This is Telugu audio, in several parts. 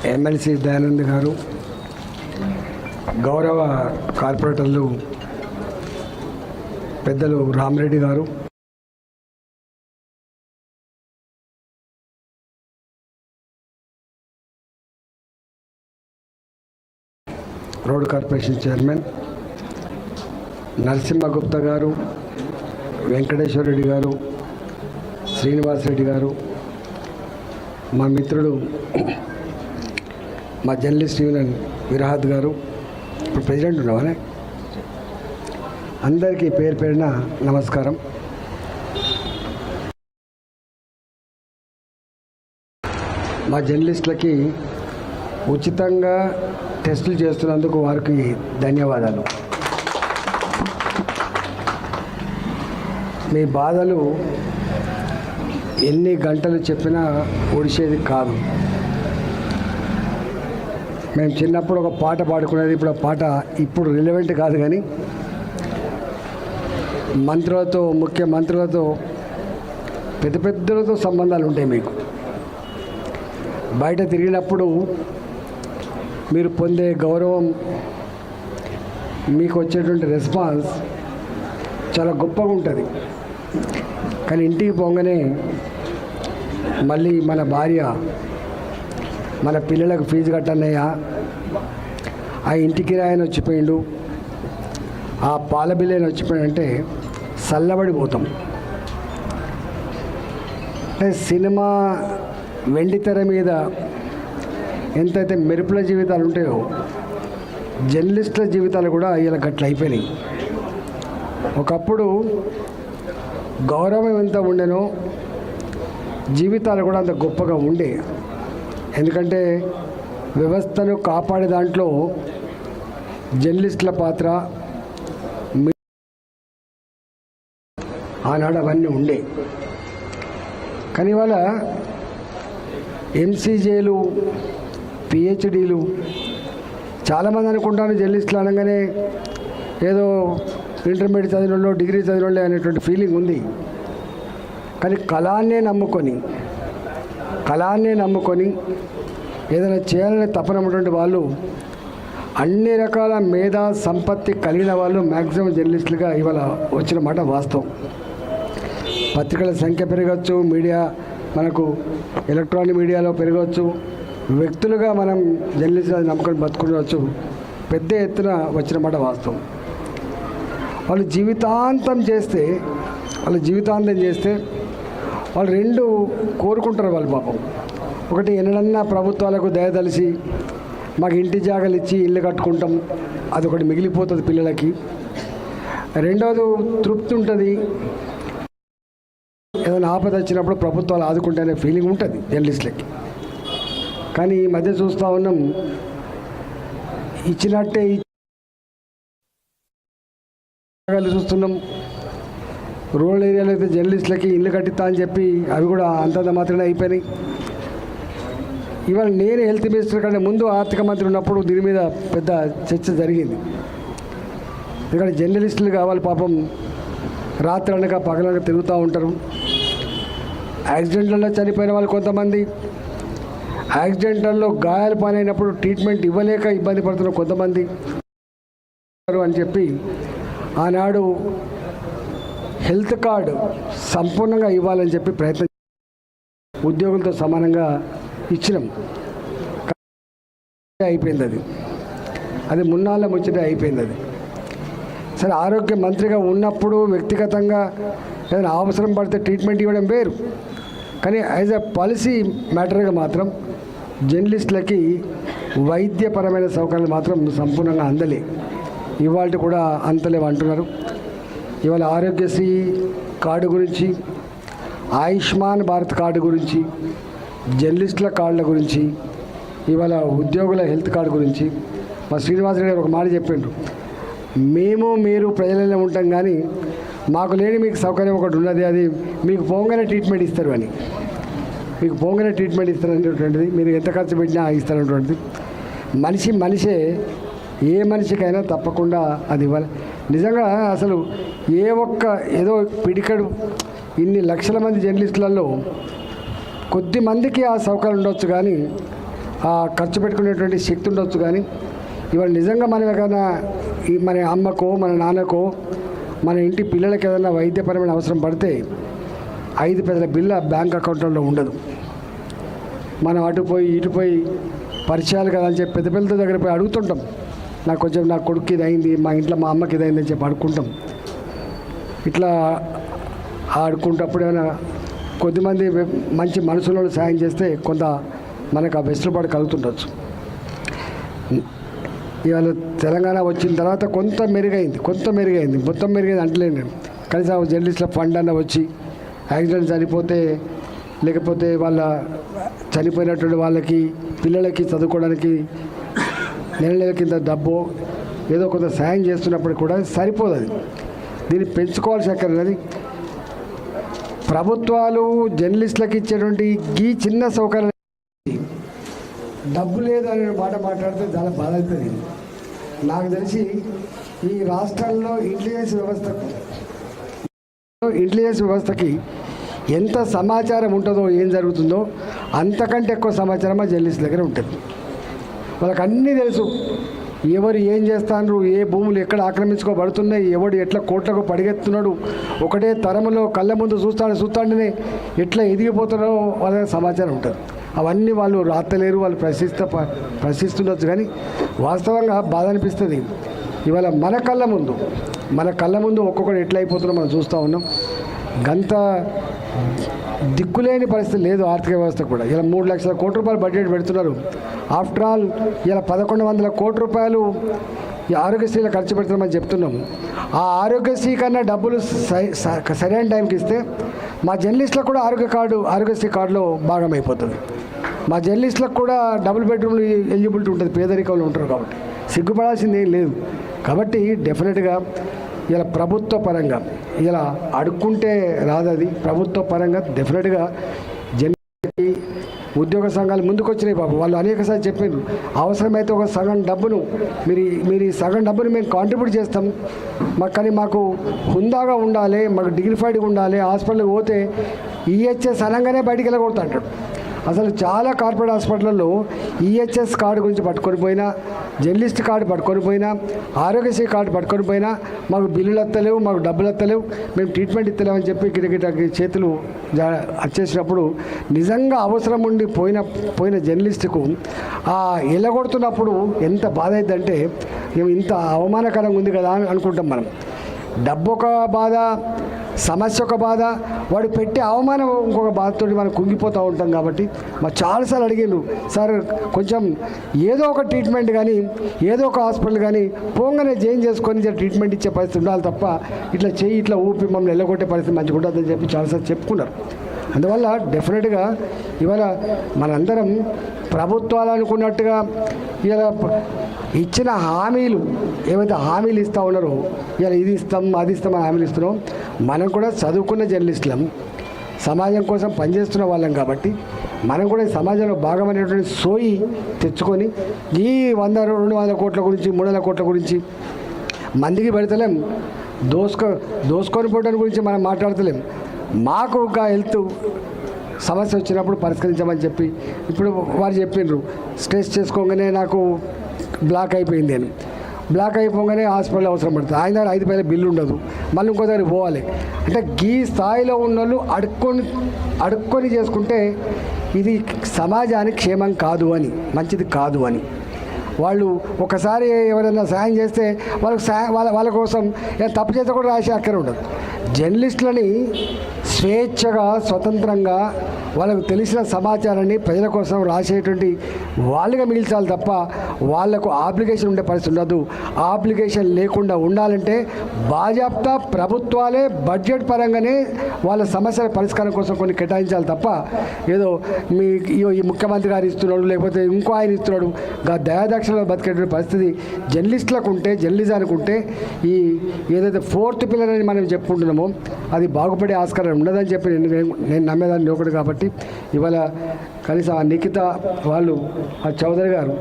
ఎమ్మెల్సీ దయానంద్ గారు, గౌరవ కార్పొరేటర్లు పెద్దలు రామరెడ్డి గారు, రోడ్ కార్పొరేషన్ చైర్మన్ నరసింహగుప్తా గారు, వెంకటేశ్వర రెడ్డి గారు, శ్రీనివాస్ రెడ్డి గారు, మా మిత్రుడు మా జర్నలిస్ట్ యూనియన్ విరాహత్ గారు, ఇప్పుడు ప్రెసిడెంట్ ఉన్నామనే, అందరికీ పేరు పేరున నమస్కారం. మా జర్నలిస్టులకి ఉచితంగా టెస్టులు చేస్తున్నందుకు వారికి ధన్యవాదాలు. మీ బాధలు ఎన్ని గంటలు చెప్పినా ఒడిసేది కాదు. మేము చిన్నప్పుడు ఒక పాట పాడుకునేది, ఇప్పుడు ఆ పాట ఇప్పుడు రిలవెంట్ కాదు, కానీ మంత్రులతో, ముఖ్యమంత్రులతో, పెద్ద పెద్దలతో సంబంధాలు ఉంటాయి. మీకు బయట తిరిగినప్పుడు మీరు పొందే గౌరవం, మీకు వచ్చేటువంటి రెస్పాన్స్ చాలా గొప్పగా ఉంటుంది. కానీ ఇంటికి పోగానే మళ్ళీ మన భార్య, మన పిల్లలకు ఫీజు కట్టన్నయ్యా, ఆ ఇంటికి రాయని వచ్చిపోయిండు, ఆ పాల బిల్లని వచ్చిపోయిందంటే చల్లబడిపోతాం. సినిమా వెండితెర మీద ఎంతైతే మెరుపుల జీవితాలు ఉంటాయో, జర్నలిస్టుల జీవితాలు కూడా ఇలా గట్ల అయిపోయినాయి. ఒకప్పుడు గౌరవం ఎంత ఉండేనో జీవితాలు కూడా అంత గొప్పగా ఉండే. ఎందుకంటే వ్యవస్థను కాపాడే దాంట్లో జర్నలిస్టుల పాత్ర ఆనాడు అవన్నీ ఉండే. కానీ ఇవాళ ఎంసీజేలు, పిహెచ్డీలు, చాలామంది అనుకుంటాను జర్నలిస్టులు అనగానే ఏదో ఇంటర్మీడియట్ చదివిన వాళ్ళు, డిగ్రీ చదివిన వాళ్ళే అనేటువంటి ఫీలింగ్ ఉంది. కానీ కళాన్నే నమ్ముకొని ఏదైనా చేయాలనే తపన ఉన్నటువంటి వాళ్ళు, అన్ని రకాల మేధా సంపత్తి కలిగిన వాళ్ళు మ్యాక్సిమం జర్నలిస్టులుగా ఇవాళ వచ్చిన మాట వాస్తవం. పత్రికల సంఖ్య పెరగచ్చు, మీడియా మనకు ఎలక్ట్రానిక్ మీడియాలో పెరగవచ్చు, వ్యక్తులుగా మనం జర్నలిస్టులు నమ్ముకొని బతుకునవచ్చు, పెద్ద ఎత్తున వచ్చిన మాట వాస్తవం. వాళ్ళు జీవితాంతం చేస్తే వాళ్ళు రెండు కోరుకుంటారు వాళ్ళు పాపం. ఒకటి, ఎన్నడన్నా ప్రభుత్వాలకు దయదలిసి మాకు ఇంటి జాగాలు ఇచ్చి ఇల్లు కట్టుకుంటాం, అదొకటి మిగిలిపోతుంది పిల్లలకి. రెండవది తృప్తి ఉంటుంది, ఏదైనా ఆపద వచ్చినప్పుడు ప్రభుత్వాలు ఆదుకుంటానే ఫీలింగ్ ఉంటుంది జర్నలిస్టులకి. కానీ ఈ మధ్య చూస్తూ ఉన్నాం, ఇచ్చినట్టే చూస్తున్నాం. రూరల్ ఏరియాలో అయితే జర్నలిస్టులకి ఇల్లు కట్టిస్తా అని చెప్పి అవి కూడా అంతంత మాత్రమే అయిపోయినాయి. ఇవాళ నేను హెల్త్ మినిస్టర్ కంటే ముందు ఆర్థిక మంత్రి ఉన్నప్పుడు దీని మీద పెద్ద చర్చ జరిగింది. ఎందుకంటే జర్నలిస్టులు కావాలి పాపం, రాత్రి అనగా పగలనగా తిరుగుతూ ఉంటారు. యాక్సిడెంట్లలో చనిపోయిన వాళ్ళు కొంతమంది, యాక్సిడెంట్లలో గాయాలు పాలైనప్పుడు ట్రీట్మెంట్ ఇవ్వలేక ఇబ్బంది పడుతున్న కొంతమంది అని చెప్పి ఆనాడు హెల్త్ కార్డు సంపూర్ణంగా ఇవ్వాలని చెప్పి ప్రయత్నం, ఉద్యోగులతో సమానంగా ఇచ్చినాం. అయిపోయింది అది మున్నాళ్ళ ముచ్చట అయిపోయింది. సరే, ఆరోగ్య మంత్రిగా ఉన్నప్పుడు వ్యక్తిగతంగా ఏదైనా అవసరం పడితే ట్రీట్మెంట్ ఇవ్వడం వేరు. కానీ యాజ్ ఎ పాలసీ మ్యాటర్గా మాత్రం జర్నలిస్టులకి వైద్యపరమైన సౌకర్యాలు మాత్రం సంపూర్ణంగా అందలే. ఇవాళ కూడా అంతలేవు అంటున్నారు. ఇవాళ ఆరోగ్యశ్రీ కార్డు గురించి, ఆయుష్మాన్ భారత్ కార్డు గురించి, జర్నలిస్టుల కార్డుల గురించి, ఇవాళ ఉద్యోగుల హెల్త్ కార్డు గురించి మా శ్రీనివాసరెడ్డి గారు ఒక మాట చెప్పిండ్రు, మీరు ప్రజలలో ఉంటాం కానీ మాకు లేని మీకు సౌకర్యం ఒకటి ఉన్నది, అది మీకు పోగానే ట్రీట్మెంట్ ఇస్తారు అని. మీకు పోగానే ట్రీట్మెంట్ ఇస్తారనేటువంటిది, మీరు ఎంత ఖర్చు పెట్టినా ఇస్తారనేటువంటిది మనిషే, ఏ మనిషికైనా తప్పకుండా అది ఇవ్వాలి. నిజంగా అసలు ఏదో పిడికడు ఇన్ని లక్షల మంది జర్నలిస్టులలో కొద్ది మందికి ఆ సౌకర్యం ఉండొచ్చు, కానీ ఖర్చు పెట్టుకునేటువంటి శక్తి ఉండొచ్చు. కానీ ఇవాళ నిజంగా మనం ఏదైనా మన అమ్మకో మన నాన్నకో మన ఇంటి పిల్లలకి ఏదైనా వైద్యపరమైన అవసరం పడితే 5 పెద్దల బిల్ల బ్యాంక్ అకౌంట్లో ఉండదు. మనం అటుపోయి ఇటుపోయి పరిచయాలు కదా అని చెప్పి పెద్ద పిల్లల దగ్గర పోయి అడుగుతుంటాం, నాకు కొంచెం నా కొడుకు ఇది అయింది, మా ఇంట్లో మా అమ్మకి ఇది అయిందని చెప్పి అడుక్కుంటాం. ఇట్లా ఆడుకుంటప్పుడు ఏమైనా కొద్దిమంది మంచి మనసులో సాయం చేస్తే కొంత మనకు ఆ వెసులుబాటు కలుగుతుండొచ్చు. ఇవాళ తెలంగాణ వచ్చిన తర్వాత కొంత మెరుగైంది, మొత్తం మెరుగైంది అంటలేను నేను. కనీసం జర్నలిస్టుల ఫండ్ అన్న వచ్చి యాక్సిడెంట్ చనిపోతే లేకపోతే వాళ్ళ చనిపోయినటువంటి వాళ్ళకి పిల్లలకి చదువుకోవడానికి నెల కింద డబ్బు ఏదో కొంత సాయం చేస్తున్నప్పుడు కూడా సరిపోదు. అది దీన్ని పెంచుకోవాల్సి అక్కర్లేదు. ప్రభుత్వాలు జర్నలిస్టులకు ఇచ్చేటువంటి ఈ చిన్న సౌకర్యం డబ్బు లేదు అనే మాట మాట్లాడితే చాలా బాధ అవుతుంది. నాకు తెలిసి ఈ రాష్ట్రాల్లో ఇంటెలిజెన్స్ వ్యవస్థకి ఎంత సమాచారం ఉంటుందో, ఏం జరుగుతుందో అంతకంటే ఎక్కువ సమాచారం మా జర్నలిస్ట్ దగ్గర ఉంటుంది. వాళ్ళకి అన్నీ తెలుసు, ఎవరు ఏం చేస్తాను, ఏ భూములు ఎక్కడ ఆక్రమించుకోబడుతున్నాయి, ఎవడు ఎట్లా కోట్లకు పడిగెత్తున్నాడు, ఒకటే తరములో కళ్ళ ముందు చూస్తాడనే ఎట్లా ఎదిగిపోతున్నారో వాళ్ళ సమాచారం ఉంటుంది. అవన్నీ వాళ్ళు రాత్తలేరు, వాళ్ళు ప్రశ్నిస్తుండొచ్చు. కానీ వాస్తవంగా బాధ అనిపిస్తుంది. ఇవాళ మన కళ్ళ ముందు ఒక్కొక్కటి ఎట్లా అయిపోతున్నారో మనం చూస్తూ ఉన్నాం. గంత దిక్కులేని పరిస్థితి లేదు ఆర్థిక వ్యవస్థ కూడా. ఇలా 3 లక్షల కోట్ల రూపాయలు బడ్జెట్ పెడుతున్నారు. ఆఫ్టర్ ఆల్ ఇలా 1100 కోట్ల రూపాయలు ఈ ఆరోగ్యశ్రీలో ఖర్చు పెడుతున్నామని చెప్తున్నాము. ఆ ఆరోగ్యశ్రీ కన్నా డబ్బులు సరైన టైంకి ఇస్తే మా జర్నలిస్టులకు కూడా ఆరోగ్యశ్రీ కార్డులో భాగం అయిపోతుంది. మా జర్నలిస్టులకు కూడా డబుల్ బెడ్రూమ్లు ఎలిజిబిలిటీ ఉంటుంది, పేదరికంలో ఉంటారు కాబట్టి సిగ్గుపడాల్సింది ఏం లేదు. కాబట్టి డెఫినెట్గా ఇలా ప్రభుత్వ పరంగా ఇలా అడుక్కుంటే రాదది. ప్రభుత్వ పరంగా డెఫినెట్గా జర్నలిస్టులకి ఉద్యోగ సంఘాలు ముందుకు వచ్చినాయి. బాబు వాళ్ళు అనేకసార్లు చెప్పారు, అవసరమైతే ఒక సగం డబ్బును మీరు ఈ సగం డబ్బును మేము కాంట్రిబ్యూట్ చేస్తాం, కానీ మాకు హుందాగా ఉండాలి, మాకు డిగ్నిఫైడ్గా ఉండాలి. హాస్పిటల్కి పోతే ఈహెచ్ఎస్ అనగానే బయటికి వెళ్ళకూడదు అంటాడు. అసలు చాలా కార్పొరేట్ హాస్పిటల్లో ఈహెచ్ఎస్ కార్డు గురించి పట్టుకొని పోయినా, జర్నలిస్ట్ కార్డు పట్టుకొని పోయినా, ఆరోగ్యశ్రీ కార్డు పట్టుకొని పోయినా మాకు బిల్లులు వస్తలేవు, మాకు డబ్బులు వస్తలేవు, మేము ట్రీట్మెంట్ ఇస్తలేమని చెప్పి గిటగిటకి చేతులు వచ్చేసినప్పుడు నిజంగా అవసరం ఉండి పోయిన జర్నలిస్టుకు ఎల్లగొడుతున్నప్పుడు ఎంత బాధ అవుతుందంటే ఇంత అవమానకరంగా ఉంది కదా అని అనుకుంటాం మనం. డబ్బు ఒక బాధ, సమస్య ఒక బాధ, వాడు పెట్టే అవమానం ఇంకొక బాధతో మనం కుంగిపోతూ ఉంటాం. కాబట్టి మా చాలాసార్లు అడిగిండ్రు, సార్ కొంచెం ఏదో ఒక ట్రీట్మెంట్ కానీ ఏదో ఒక హాస్పిటల్ కానీ పోగానే జాయిన్ చేసుకొని ట్రీట్మెంట్ ఇచ్చే పరిస్థితి ఉండాలి తప్ప ఇట్లా ఊపి మమ్మల్ని వెళ్ళగొట్టే పరిస్థితి మంచిగా ఉంటుందని చెప్పి చాలాసార్లు చెప్పుకున్నారు. అందువల్ల డెఫినెట్గా ఇవాళ మనందరం ప్రభుత్వాలు అనుకున్నట్టుగా ఇలా ఇచ్చిన హామీలు ఏవైతే హామీలు ఇస్తూ ఉన్నారో, ఇలా ఇది ఇస్తాం అది ఇస్తాం అని హామీలు ఇస్తున్నాం. మనం కూడా చదువుకున్న జర్నలిస్టులం, సమాజం కోసం పనిచేస్తున్న వాళ్ళం. కాబట్టి మనం కూడా ఈ సమాజంలో భాగమైనటువంటి సోయి తెచ్చుకొని ఈ 100-200 కోట్ల గురించి 300 కోట్ల గురించి మందికి పెడతలేం, దోసుకొని పోవడం గురించి మనం మాట్లాడతలేం. మాకు ఒక హెల్త్ సమస్య వచ్చినప్పుడు పరిష్కరించమని చెప్పి ఇప్పుడు వారు చెప్పిండ్రు, స్ట్రెస్ చేసుకోగానే నాకు బ్లాక్ అయిపోయింది అని. బ్లాక్ అయిపోగానే హాస్పిటల్ అవసరం పడుతుంది. ఆయన దగ్గర 5 రూపాయల బిల్లు ఉండదు, మళ్ళీ ఇంకో దగ్గర పోవాలి. అంటే ఈ స్థాయిలో ఉన్న వాళ్ళు అడుక్కొని చేసుకుంటే ఇది సమాజానికి క్షేమం కాదు అని, మంచిది కాదు అని. వాళ్ళు ఒకసారి ఎవరైనా సాయం చేస్తే వాళ్ళ కోసం తప్పు చేస్తే కూడా రాసే అక్కర ఉండదు. జర్నలిస్టులని స్వేచ్ఛగా స్వతంత్రంగా వాళ్ళకు తెలిసిన సమాచారాన్ని ప్రజల కోసం రాసేటువంటి వాళ్ళుగా మిగిల్చాలి తప్ప వాళ్లకు ఆబ్లిగేషన్ ఉండే పరిస్థితి ఉండదు. ఆబ్లిగేషన్ లేకుండా ఉండాలంటే బాజాప్తా ప్రభుత్వాలే బడ్జెట్ పరంగానే వాళ్ళ సమస్యల పరిష్కారం కోసం కొన్ని కేటాయించాలి తప్ప ఏదో ఈ ముఖ్యమంత్రి గారు ఇస్తున్నాడు లేకపోతే ఇంకో ఆయన ఇస్తున్నాడు దయాదాక్షిణలో బతికేటువంటి పరిస్థితి జర్నలిస్టులకు ఉంటే, జర్నలిజానికి ఉంటే ఈ ఏదైతే 4th పిల్లర్ అని మనం చెప్పుకుంటున్నామో అది బాగుపడే ఆస్కారం ఉండదని చెప్పి నేను నమ్మేదాన్ని ఒకటి. కాబట్టి ఇవాళ కనీసం ఆ నిఖిత వాళ్ళు ఆ చౌదరి గారు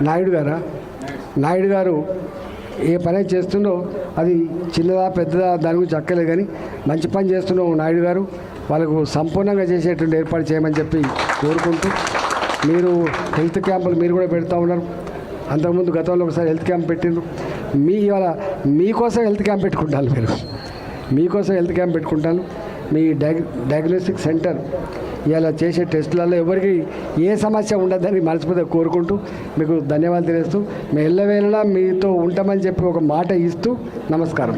నాయుడు గారు ఏ పని చేస్తుండో అది చిన్నదా పెద్దదా దాని గురించి అక్కర్లేదు, కానీ మంచి పని చేస్తున్నావు నాయుడు గారు, వాళ్ళకు సంపూర్ణంగా చేసేటువంటి ఏర్పాటు చేయమని చెప్పి కోరుకుంటూ మీరు హెల్త్ క్యాంపులు మీరు కూడా పెడతా ఉన్నారు. అంతకుముందు గతంలో ఒకసారి హెల్త్ క్యాంప్ పెట్టిండ్రు. ఇవాళ మీకోసం హెల్త్ క్యాంప్ పెట్టుకుంటాను. మీకోసం హెల్త్ క్యాంప్ పెట్టుకుంటాను. మీ డయాగ్నోస్టిక్ సెంటర్ ఇలా చేసే టెస్టులలో ఎవరికి ఏ సమస్య ఉండదని మనస్ఫూర్తిగా కోరుకుంటూ మీకు ధన్యవాదాలు తెలియజేస్తూ మీ ఎల్లవేళలా మీతో ఉంటామని చెప్పి ఒక మాట ఇస్తూ నమస్కారం.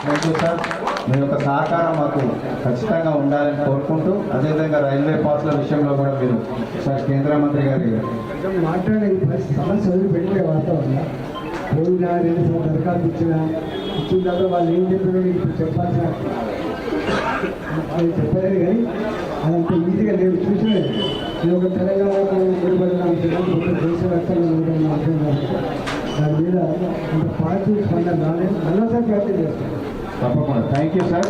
Thank you sir. మీ యొక్క సహకారం మాకు ఖచ్చితంగా ఉండాలని కోరుకుంటూ అదేవిధంగా రైల్వే పాస్ల విషయంలో కూడా మీరు సార్ కేంద్ర మంత్రి గారి మాట్లాడే సమస్య వదిలిపెట్టే వాస్తవంగా పోయినా 2 సంవత్సరాలు దరఖాస్తు ఇచ్చిన తర్వాత వాళ్ళు ఏం చెప్పారో ఇప్పుడు చెప్పాల్సిన వాళ్ళు చెప్పలేదు. కానీ అదంత ఈజీగా నేను చూసలేదు. నేను ఒక తెలంగాణకు ముడిపడిన దేశ వ్యాప్తంగా అర్థం కాదు. దాని మీద అంత పాజిటివ్ స్పందన రాలేదు. మళ్ళీ ప్రయత్నం చేస్తాను. తప్పకుండా. Thank you sir.